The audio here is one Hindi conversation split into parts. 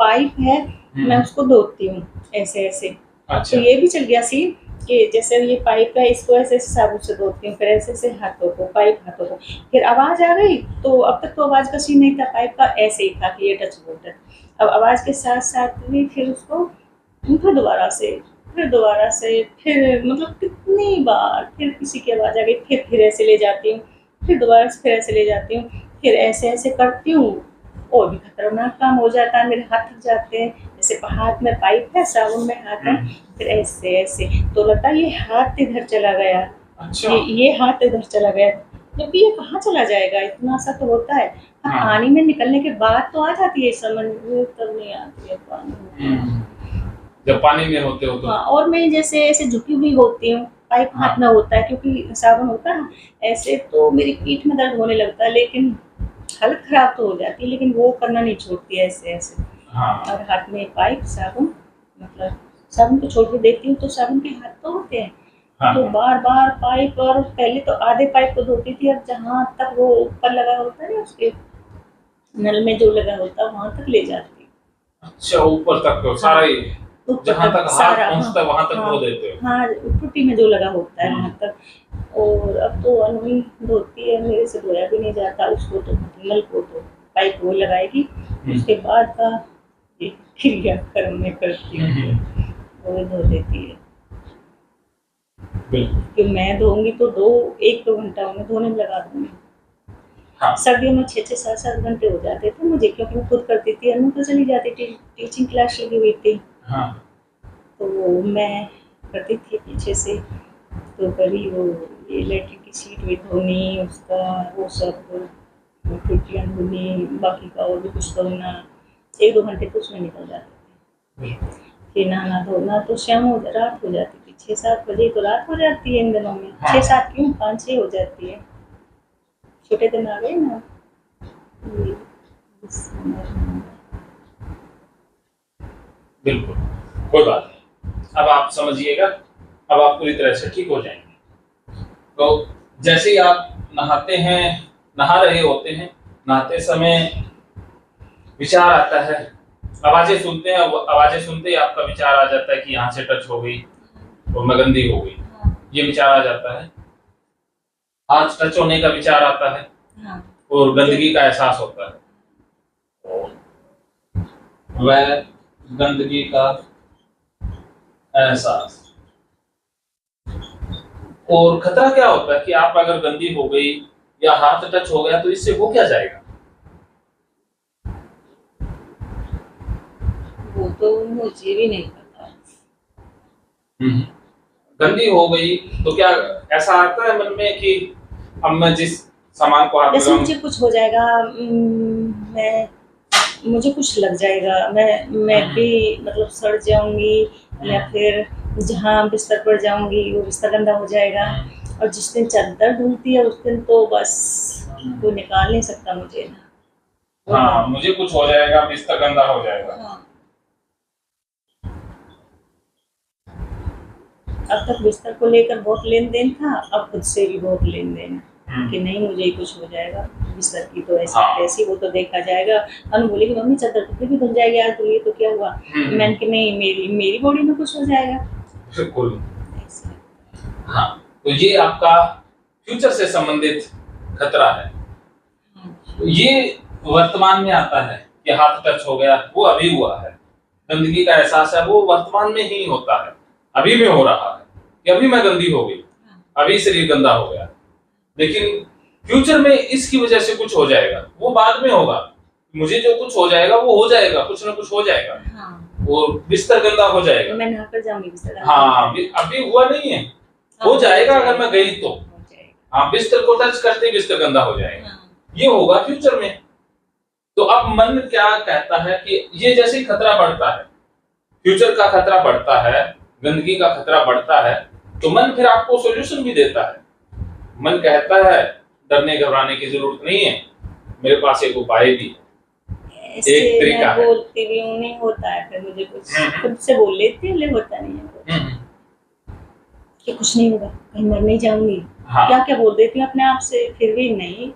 पाइप है मैं उसको धोती हूँ ऐसे ऐसे। अच्छा। तो ये भी चल गया सीन कि जैसे ये पाइप है इसको ऐसे ऐसे साबुन से धोती हूँ, फिर ऐसे ऐसे हाथों को, पाइप हाथों को, फिर आवाज़ आ गई तो अब तक तो आवाज़ का सीन नहीं था, पाइप का ऐसे ही था कि ये टच वाटर। अब आवाज़ के साथ साथ भी फिर उसको फिर दोबारा से, फिर मतलब कितनी बार फिर किसी की आवाज़ आ गई, फिर ऐसे ले जाती हूँ, फिर दोबारा से फिर ऐसे ले जाती हूँ, फिर ऐसे-ऐसे करती हूँ, और भी खतरनाक काम हो जाता है, मेरे हाथ थक जाते हैं। जैसे हाथ में पाइप है, साबुन में हाथ है, फिर ऐसे-ऐसे, तो लगता है ये हाथ इधर चला गया, अच्छा। ये हाथ इधर चला गया, जबकि ये कहाँ चला जाएगा, इतना सा तो होता है। हाँ, हाँ। पानी में निकलने के बाद तो आ जाती है समझ में, तब नहीं आती है पानी में। जब पानी में होते हो तो? हाँ, और मैं जैसे ऐसे झुकी हुई होती हूँ, पाइप हाँ। हाथ में होता है क्योंकि साबुन होता है, ऐसे तो मेरी पीठ में दर्द होने लगता है, लेकिन हालत खराब तो हो जाती है, लेकिन वो करना नहीं छोड़ती है ऐसे-ऐसे। हाँ। और हाथ में पाइप, साबुन, मतलब साबुन तो छोड़ के देती हूँ, तो साबुन के हाथ तो होते हैं, हाँ। तो बार-बार पाइप, और पहले तो आधे पाइप को धोती थी, अब जहाँ तक वो ऊपर लगा होता है ना उसके नल में जो लगा होता है, वहाँ तक ले जाती हूँ। अच्छा, ऊपर तक तो सारा ही, ऊपर जहाँ तक हाथ सारा, पहुँचता है वहाँ तक हाँ, धो देते हो? हाँ, टूटी में जो लगा होता है वहाँ तक। और अब तो अनूही धोती है, मेरे से धोया भी नहीं जाता उसको, तो नल को तो पाइप वो लगाएगी, उसके बाद का ये क्रियाक्रम मैं करती हूँ, वो धो देती है। बिल्कुल। कि मैं धोऊँगी तो 1-2 घंटा उन्हें धोने में लगा दूँगी। हाँ। सर्दियों में 6-6 7-7 घंटे हो जाते थे मुझे, क्योंकि मैं खुद करती थी, अनु तो चली जाती थी, टीचिंग क्लास लगी हुई थी। हाँ। तो मैं करती थी पीछे से, तो कभी वो ये लैट्रिन की सीट भी धोनी, उसका वो सब टूटियाँ धोनी, बाकी का और भी कुछ धोना, 1-2 घंटे तो उसमें निकल जाते थे। फिर नहाना धोना तो रात हो जाती थी, 6-7 बजे तो रात हो जाती है इन दिनों में, 6-7 क्यों 5-6 हो जाती है। छोटे दिन आ गए ना, ये बिल्कुल, कोई बात नहीं। अब आप समझिएगा, अब आप पूरी तरह से ठीक हो जाएँगे। तो जैसे ही आप नहाते हैं, नहा रहे होते हैं, नहाते समय विचार आता है, आवाज़ें सुनते हैं, वो आवाज़ें सुनते ही आपका विचार आ जाता है कि यहाँ से टच हो गई और मैं गंदी हो गई, ये विचार आ जाता है। हाथ टच होने का विचार आता है, और गंदगी का एहसास होता है। वह गंदगी का एहसास, और खतरा क्या होता है कि आप अगर गंदी हो गई या हाथ टच हो गया तो इससे हो क्या जाएगा? वो तो मुझे भी नहीं पता। गंदी हो गई तो क्या ऐसा आता है मन में कि अब मैं जिस सामान को हाथ जैसे लगाऊं, मुझे कुछ हो जाएगा, मैं मुझे कुछ लग जाएगा, मैं भी मतलब सड़ जाऊंगी, या फिर जहाँ बिस्तर पर जाऊंगी वो बिस्तर गंदा हो जाएगा, और जिस दिन चादर धुलती है उस दिन तो बस कोई निकाल नहीं सकता मुझे ना। हाँ, मुझे कुछ हो जाएगा, बिस्तर गंदा हो जाएगा। हाँ। अब तक बिस्तर को लेकर बहुत लेन-देन था, अब खुद से भी बहुत लेन-देन है कि नहीं मुझे ही कुछ हो जाएगा, बिस्तर की तो ऐसी वो तो देखा जाएगा। अनु बोली कि मम्मी चादर तो फिर भी धुल जाएगी, आज धुली तो क्या हुआ? मैंने कि नहीं, मेरी बॉडी में कुछ हो जाएगा। बिल्कुल। हाँ, तो ये आपका फ्यूचर से संबंधित खतरा है। तो ये वर्तमान में आता है कि हाथ टच हो गया, वो अभी हुआ है। गंदगी का एहसास है, वो वर्तमान में ही होता है, अभी में हो रहा है कि अभी मैं गंदी हो गई, अभी शरीर गंदा हो गया। लेकिन फ्यूचर में इसकी वजह से कुछ हो जाएगा, वो बाद में होगा। मुझे जो कुछ हो जाएगा वो हो जाएगा, कुछ ना कुछ हो जाएगा। वो बिस्तर गंदा हो जाएगा, मैं नहाकर जाऊंगी बिस्तर। हाँ, अभी हुआ नहीं है, हो जाएगा अगर मैं गई तो। हाँ, बिस्तर को टच करते ही बिस्तर गंदा हो जाएगा, ये होगा फ्यूचर में। तो अब मन क्या कहता है कि ये जैसे ही खतरा बढ़ता है, फ्यूचर का खतरा बढ़ता है, गंदगी का खतरा बढ़ता है, तो मन फिर आपको सॉल्यूशन भी देता है। मन कहता है डरने घबराने की जरूरत नहीं है, मेरे पास एक उपाय भी है, एक तरीका है। बोलती भी हूँ, नहीं होता है, फिर मुझे कुछ खुद से बोल लेती हूँ, लेकिन होता नहीं है कि कुछ नहीं होगा, कहीं मर नहीं जाऊंगी। हाँ। क्या क्या बोल देती हूँ अपने आप से, फिर भी नहीं,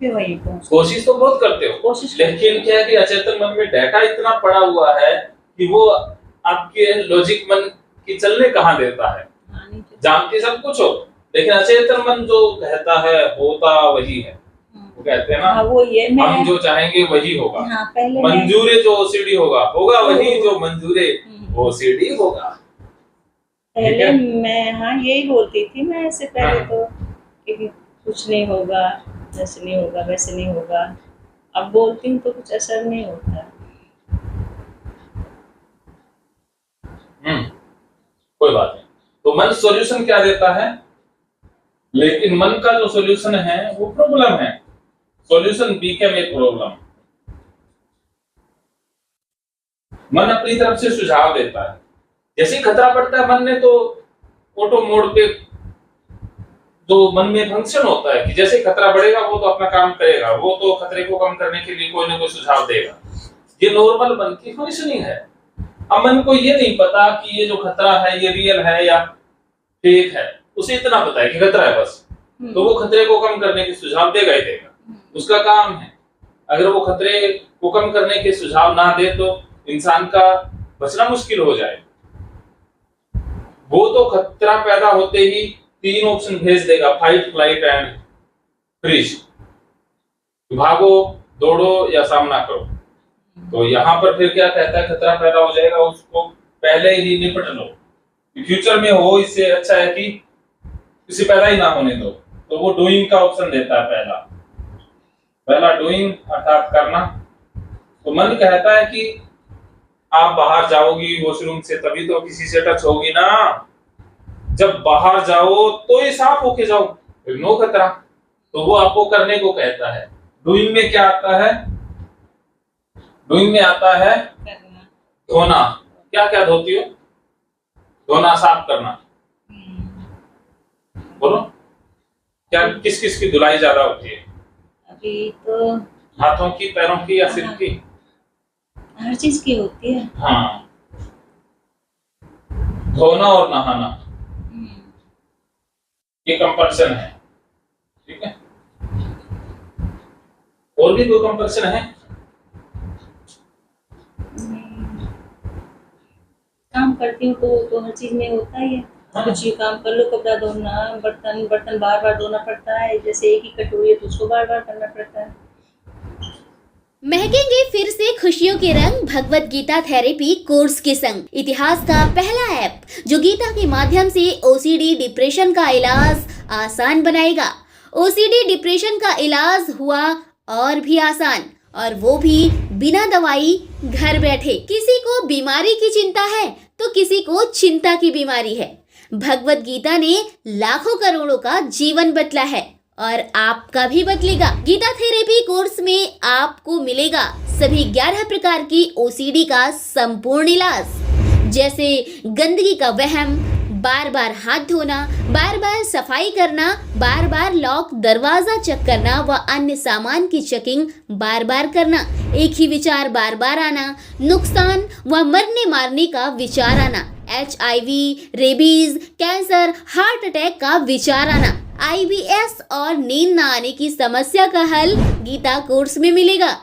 फिर वही पहुंच। कोशिश तो बहुत करते हो, कोशिश लेकिन क्या है कि अचेतन मन में डाटा इतना पड़ा हुआ है कि वो आपके लॉजिक मन की चलने कहाँ देता है। जानते सब कुछ हो, लेकिन अचेतन मन जो कहता है होता वही है। वो कहते हैं ना, हाँ, वो ये हम जो चाहेंगे वही होगा। हाँ, पहले मंजूरे जो ओसीडी होगा वही जो मंजूरे ओसीडी होगा। पहले मैं हाँ यही बोलती थी मैं ऐसे पहले तो कि कुछ नहीं होगा, ऐसे नहीं होगा, वैसे नहीं होगा। अब बोलती हूँ तो कुछ असर नहीं होता। कोई बात नहीं। तो मन सॉल्यूशन क्या देता है, लेकिन मन का जो सॉल्यूशन है वो प्रॉब्लम है। Solution become a problem. मन अपनी तरफ से सुझाव देता है। जैसे खतरा पड़ता है मन ने तो ऑटो मोड पे जो मन में फंक्शन होता है कि जैसे खतरा बढ़ेगा वो तो अपना काम करेगा, वो तो खतरे को कम करने के लिए कोई ना कोई सुझाव देगा। ये नॉर्मल मन की फंक्शनिंग है। अब मन को ये नहीं पता कि ये जो खतरा है ये रियल है या फेक है, उसे इतना पता है कि खतरा है बस, तो वो खतरे को कम करने के सुझाव देगा ही देगा, उसका काम है। अगर वो खतरे को कम करने के सुझाव ना दे तो इंसान का बचना मुश्किल हो जाए। वो तो खतरा पैदा होते ही 3 ऑप्शन भेज देगा, फाइट, फ्लाइट एंड फ्रीज, भागो, दौड़ो या सामना करो। तो यहाँ पर फिर क्या कहता है, खतरा पैदा हो जाएगा उसको पहले ही निपट लो, फ्यूचर में हो, इससे अच्छा है कि किसी पैदा ही ना होने दो। तो वो डूइंग का ऑप्शन देता है पहला डूइंग अर्थात करना। तो मन कहता है कि आप बाहर जाओगी वॉशरूम से तभी तो किसी से टच होगी ना, जब बाहर जाओ तो ही साफ होके जाओ, फिर नो खतरा। तो वो आपको करने को कहता है। डूइंग में क्या आता है, डूइंग में आता है धोना। क्या क्या धोती हो? धोना, साफ करना। बोलो क्या किस किस की धुलाई ज्यादा होती है? अभी तो हाथों की, पैरों की या सिर की? हर चीज की होती है। हाँ, धोना और नहाना ये कंपल्सन है, ठीक है। और भी कोई कंपल्सन है? काम करती हूँ तो हर चीज में होता ही है। हाँ। कुछ ही काम कर लो, कपड़ा धोना, बर्तन बार बार धोना पड़ता है। जैसे एक ही कटोरी है तो उसको बार बार करना पड़ता है। महकेंगे फिर से खुशियों के रंग भगवत गीता थेरेपी कोर्स के संग। इतिहास का पहला ऐप जो गीता के माध्यम से ओसीडी डिप्रेशन का इलाज आसान बनाएगा। ओसीडी डिप्रेशन का इलाज हुआ और भी आसान, और वो भी बिना दवाई, घर बैठे। किसी को बीमारी की चिंता है तो किसी को चिंता की बीमारी है। भगवत गीता ने लाखों करोड़ों का जीवन बदला है और आपका भी बदलेगा। गीता थेरेपी कोर्स में आपको मिलेगा सभी 11 प्रकार की ओसीडी का संपूर्ण इलाज, जैसे गंदगी का वहम, बार बार हाथ धोना, बार बार सफाई करना, बार बार लॉक दरवाजा चेक करना व अन्य सामान की चेकिंग बार बार करना, एक ही विचार बार बार आना, नुकसान व मरने मारने का विचार आना, HIV, rabies, cancer, heart attack का विचार आना, IBS और नींद न आने की समस्या का हल गीता कोर्स में मिलेगा।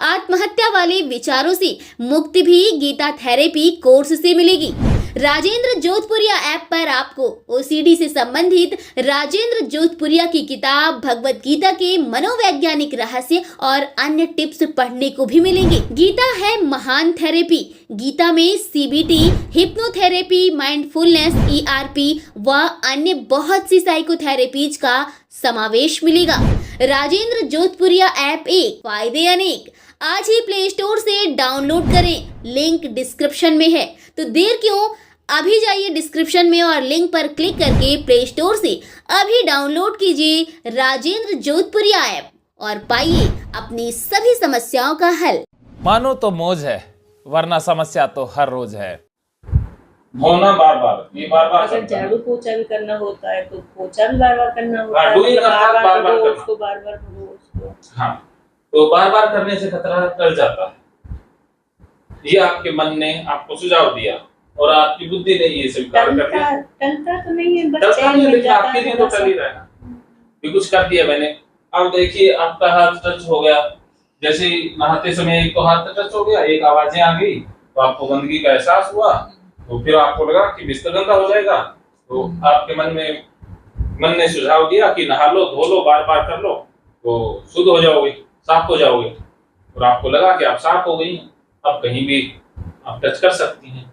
आत्महत्या वाले विचारों से मुक्ति भी गीता थेरेपी कोर्स से मिलेगी। राजेंद्र जोधपुरिया ऐप पर आपको ओसीडी से संबंधित राजेंद्र जोधपुरिया की किताब भगवत गीता के मनोवैज्ञानिक रहस्य और अन्य टिप्स पढ़ने को भी मिलेंगे। गीता है महान थेरेपी। गीता में CBT, हिप्नोथेरेपी, माइंडफुलनेस, ERP व अन्य बहुत सी साइकोथेरेपीज का समावेश मिलेगा। राजेंद्र जोधपुरिया ऐप एक, फायदे अनेक। आज ही प्ले स्टोर से डाउनलोड करें, लिंक डिस्क्रिप्शन में है। तो देर क्यों, अभी जाइए डिस्क्रिप्शन में और लिंक पर क्लिक करके प्ले स्टोर से अभी डाउनलोड कीजिए राजेंद्र जोधपुरिया ऐप और पाइए अपनी सभी समस्याओं का हल। मानो तो मौज है, वरना समस्या तो हर रोज है। धोना बार बार, ये बार बार अगर झाड़ू पोछा भी करना होता है तो पोछा भी बार बार करना होता हाँ, है। डूइंग अर्थात बार बार धो करना। उसको, बार बार धो उसको। हाँ, तो बार बार करने से खतरा टल जाता है। ये आपके मन ने आपको सुझाव दिया और आपकी बुद्धि ने ये स्वीकार कर लिया। टलता तो नहीं है, बस टलता नहीं है, चैन मिल लेकिन जाता आपके है लिए तो थोड़ा टल ही सा। रहा है। भी कुछ कर दिया मैंने, अब देखिए आपका हाथ टच हो गया, जैसे नहाते समय एक तो हाथ टच हो गया, एक आवाजें आ गई, तो आपको गंदगी का एहसास हुआ, तो फिर आपको लगा कि बिस्तर गंदा हो जाएगा, तो आपके मन ने सुझाव दिया कि नहा लो, धो लो, बार बार कर लो, तो शुद्ध हो जाओगे, साफ हो जाओगे, और आपको लगा कि आप साफ हो गई, अब कहीं भी आप टच कर सकती हैं।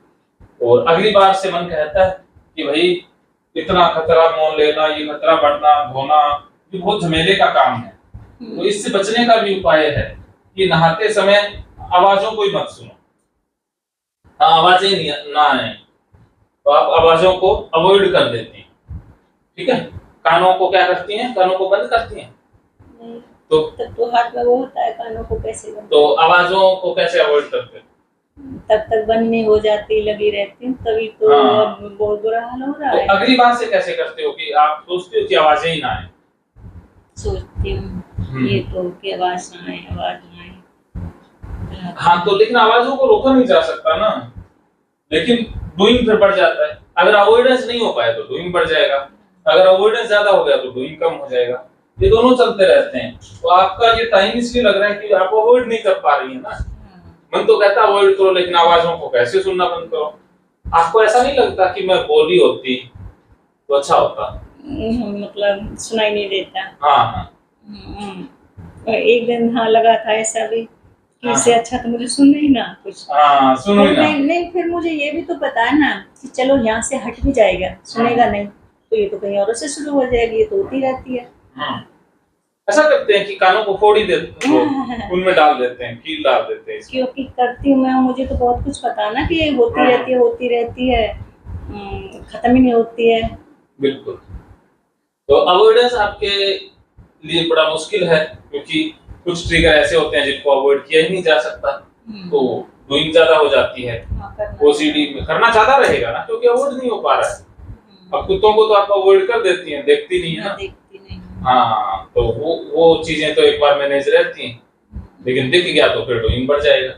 और अगली बार से मन कहता है कि भाई इतना खतरा मोल लेना, ये खतरा बढ़ना, धोना, ये बहुत झमेले का काम है। तो इससे बचने का भी उपाय है कि नहाते समय आवाजों को ही मत सुनो। हाँ, आवाजें ना आए तो आप आवाजों को अवॉइड कर देती हैं, ठीक है। कानों को क्या करती हैं, कानों को बंद करती हैं। नहीं, तो तब तो हाथ में वो होता है, कानों को कैसे बंद? तो आवाजों को कैसे अवॉइड करते हैं? तब तक बंद नहीं हो जाती, लगी रहती हूँ, तभी तो हाँ। बहुत बुरा हाल हो रहा तो है। अगली बार से कैसे करते हो कि आप सोचते हो कि आवाजें ही ना आए? सोचती हूँ ये तो कि आवाज ना आए, आवाज ना आए। हाँ, तो लेकिन आवाजों को रोका नहीं जा सकता ना, लेकिन डूइंग फिर बढ़ जाता है। अगर अवॉइडेंस नहीं हो पाए तो डूइंग बढ़ जाएगा, अगर अवॉइडेंस ज्यादा हो गया तो डूइंग कम हो जाएगा, ये दोनों चलते रहते हैं। तो आपका ये टाइम इसलिए लग रहा है कि आप अवॉइड नहीं कर पा रही है ना। मन तो कहता है अवॉइड करो, लेकिन आवाजों को कैसे सुनना बंद करो। आपको ऐसा नहीं लगता कि मैं बोली होती तो अच्छा होता? मतलब सुनाई नहीं देता। हाँ। एक दिन हाँ लगा था ऐसा भी कि इससे अच्छा तो मुझे सुन ही ना कुछ। हाँ, सुनो ही ना। नहीं, फिर मुझे ये भी तो पता है ना कि चलो यहाँ से हट भी जाएगा, सुनेगा नहीं तो ये तो कहीं और से शुरू हो जाएगी, ये तो होती रहती है। ऐसा करते हैं कि कानों को फोड़ ही देते हैं, उनमें डाल देते हैं, कील डाल देते हैं। क्योंकि करती हूँ मैं, मुझे तो बहुत कुछ पता ना कि ये होती रहती है, खत्म ही नहीं होती है। बिल्कुल। तो अवॉइडेंस आपके लिए बड़ा मुश्किल है, क्योंकि कुछ ट्रिगर ऐसे होते हैं जिनको अवॉइड किया ही नहीं जा सकता, तो डूइंग ज्यादा हो जाती है। ओसीडी में करना ज्यादा रहेगा ना, क्योंकि अवॉइड नहीं हो पा रहा है। अब कुत्तों को तो आप अवॉइड कर देती हैं, देखती नहीं है ना। हाँ, तो वो चीजें तो एक बार मैनेज रहती हैं, लेकिन दिख गया तो फिर डूइंग बढ़ जाएगा।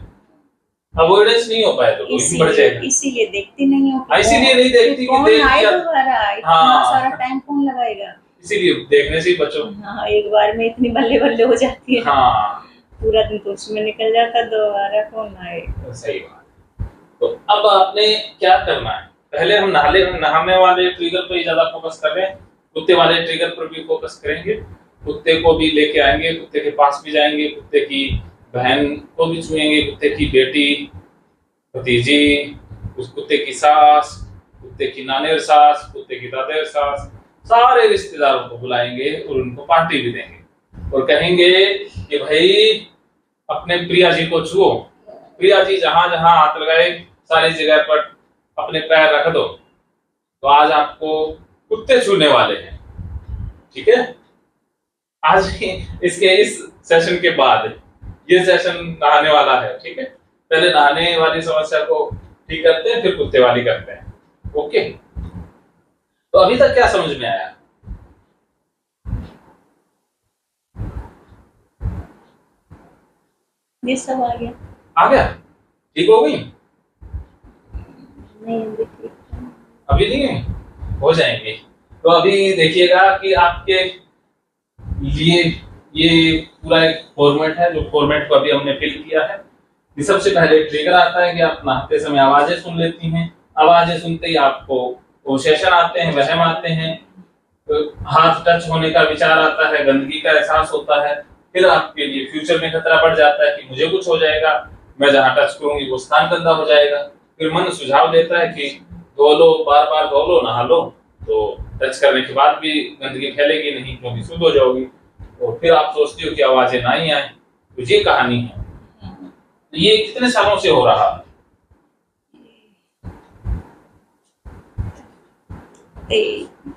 अवॉइडेंस नहीं हो पाए तो डूइंग बढ़ जाएगा। इसीलिए देखती नहीं हो। इसीलिए नहीं देखती कि देख लिया, इतना सारा टाइम कौन लगाएगा, इसीलिए देखने से ही बचो। हाँ, एक बार में इतनी बल्ले बल्ले हो जाती है। हाँ, पूरा दिन तो उसमें निकल जाता, दोबारा कौन आए। सही बात। तो अब आपने क्या करना है, पहले हम नहाने वाले ट्रिगर पे ज्यादा फोकस कर रहे हैं, कुत्ते वाले ट्रिगर पर भी फोकस करेंगे। कुत्ते को भी लेके आएंगे, कुत्ते के पास भी जाएंगे, कुत्ते की बहन को भी छुएंगे, कुत्ते की बेटी, भतीजी, उस कुत्ते की सास, कुत्ते की नानेर सास, कुत्ते की दादेर सास, सारे रिश्तेदारों को बुलाएंगे और उनको पार्टी भी देंगे और कहेंगे कि भाई अपने प्रिया जी को छुओ, प्रिया जी जहां जहां हाथ लगाए सारी जगह पर अपने पैर रख दो। तो आज आपको कुत्ते छूने वाले हैं, ठीक है। आज इसके इस सेशन के बाद ये सेशन नहाने वाला है, ठीक है। पहले नहाने वाली समस्या को ठीक करते हैं, फिर कुत्ते वाली करते हैं, ओके। तो अभी तक क्या समझ में आया? ये सब आ गया, ठीक हो गई? नहीं अभी नहीं है, हो जाएंगे। तो अभी देखिएगा कि आपके लिए ये पूरा एक फॉर्मेट है, जो फॉर्मेट को अभी हमने फिल किया है। कि सबसे पहले ट्रिगर आता है कि आप नहाते समय आवाजें सुन लेती हैं, आवाजें सुनते ही आपको ओसेशन आते हैं, वहम आते हैं, तो हाथ टच होने का विचार आता है, गंदगी का एहसास होता है, फिर आपके लिए फ्यूचर में खतरा बढ़ जाता है कि मुझे कुछ हो जाएगा, मैं जहाँ टच करूंगी वो स्थान गंदा हो जाएगा। फिर मन सुझाव देता है कि धो लो, बार बार धो लो, नहा लो, तो टच करने के बाद भी गंदगी फैलेगी नहीं, क्योंकि शुद्ध हो जाओगी। और फिर आप सोचती हो कि आवाजें ना ही आए। तो ये कहानी है। तो ये कितने सालों से हो रहा है?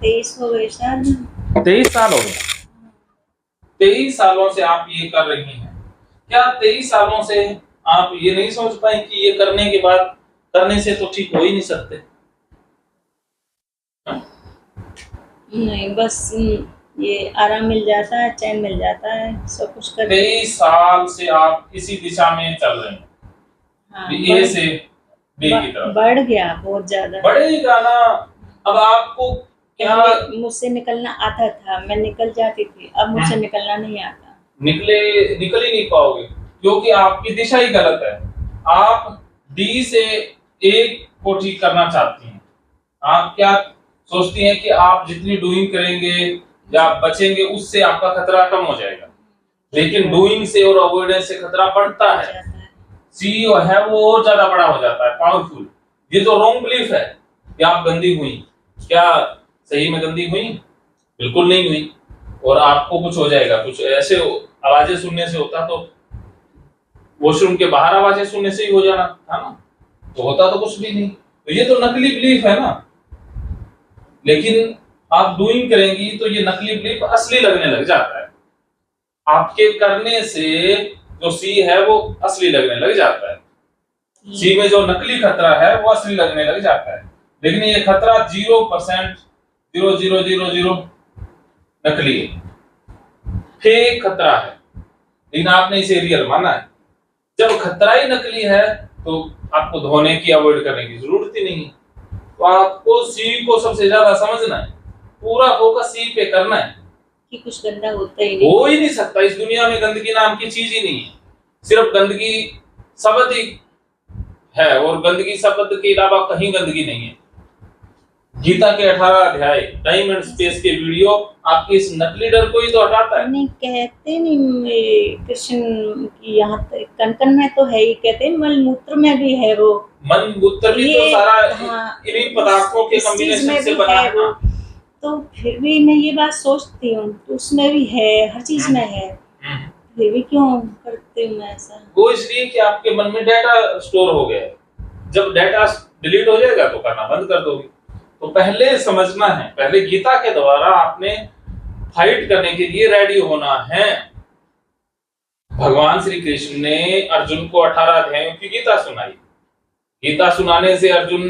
23 हो गए शायद। 23 साल हो गए। 23 सालों से आप ये कर रही हैं। क्या 23 सालों से आप ये नहीं सोच पाए कि ये करने के बाद करने से तो ठीक हो ही नहीं सकते? नहीं, बस ये आराम मिल जाता है, चैन मिल जाता है, सब कुछ कर। 23 साल से आप इसी दिशा में चल रहे हैं। हाँ, ए से बी की तरफ बढ़ गया बहुत ज्यादा। बढ़ेगा ना। अब आपको क्या मुझसे निकलना आता था, मैं निकल जाती थी, अब मुझसे निकलना नहीं आता। निकल ही नहीं पाओगे क्योंकि आपकी दिशा ही गलत है। आप डी से ए को ठीक करना चाहती हैं। आप क्या सोचती हैं कि आप जितनी डूइंग करेंगे या बचेंगे उससे आपका खतरा कम हो जाएगा, लेकिन डूइंग से और अवॉइडेंस से खतरा बढ़ता है। सी है वो और ज्यादा बड़ा हो जाता है, पावरफुल। ये तो रॉन्ग बिलीफ है कि आप गंदी हुई। क्या सही में गंदी हुई? बिल्कुल नहीं हुई। और आपको कुछ हो जाएगा, कुछ ऐसे आवाजें सुनने से होता तो वॉशरूम के बाहर आवाजें सुनने से ही हो जाना था ना, तो होता तो कुछ भी नहीं। तो ये तो नकली बिलीफ है ना। लेकिन आप डूइंग करेंगी तो ये नकली बिलीफ असली लगने लग जाता है। आपके करने से जो सी है वो असली लगने लग जाता है। सी में जो नकली खतरा है वो असली लगने लग जाता है। लेकिन ये खतरा 0%, 0.000 नकली है, फेक खतरा है, लेकिन आपने इसे रियल माना है। जब खतरा ही नकली है तो आपको धोने की, अवॉइड करने की जरूरत ही नहीं है। तो आपको सी को सबसे ज्यादा समझना है, पूरा फोकस सी पे करना है कि कुछ गंदा होता ही नहीं, हो ही नहीं सकता। इस दुनिया में गंदगी नाम की चीज ही नहीं है। सिर्फ गंदगी शब्द ही है, और गंदगी शब्द के अलावा कहीं गंदगी नहीं है। गीता के 18 अध्याय, टाइम एंड स्पेस के वीडियो आपके इस नकली डर को ही तो हटाता है। नहीं कहते नहीं, कृष्ण की यहाँ कण कण में तो है ही, कहते हैं मलमूत्र में भी है वो। मन मूत्र भी तो सारा इन्हीं पदार्थों के कॉम्बिनेशन से बना है वो। तो फिर भी मैं ये बात सोचती हूँ, तो उसमें भी है, हर चीज में है, फिर भी क्यों करती हूँ मैं ऐसा? वो इसलिए कि आपके मन में डाटा स्टोर हो गया है। जब डाटा डिलीट हो जाएगा तो करना बंद कर दोगे। तो पहले समझना है, पहले गीता के द्वारा आपने फाइट करने के लिए रेडी होना है। भगवान श्री कृष्ण ने अर्जुन को 18 अध्यायों की गीता सुनाई। गीता सुनाने से अर्जुन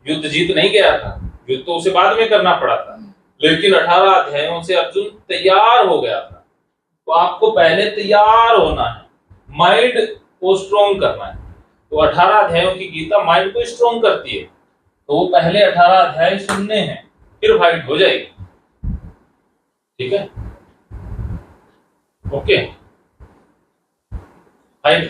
युद्ध जीत नहीं गया था, युद्ध तो उसे बाद में करना पड़ा था, लेकिन 18 अध्यायों से अर्जुन तैयार हो गया था। तो आपको पहले तैयार होना है, माइंड को स्ट्रॉन्ग करना है। तो 18 अध्यायों की गीता माइंड को स्ट्रॉन्ग करती है। तो वो पहले 18 अध्याय सुनने हैं, फिर फाइट हो जाएगी। ठीक है, ओके। फाइट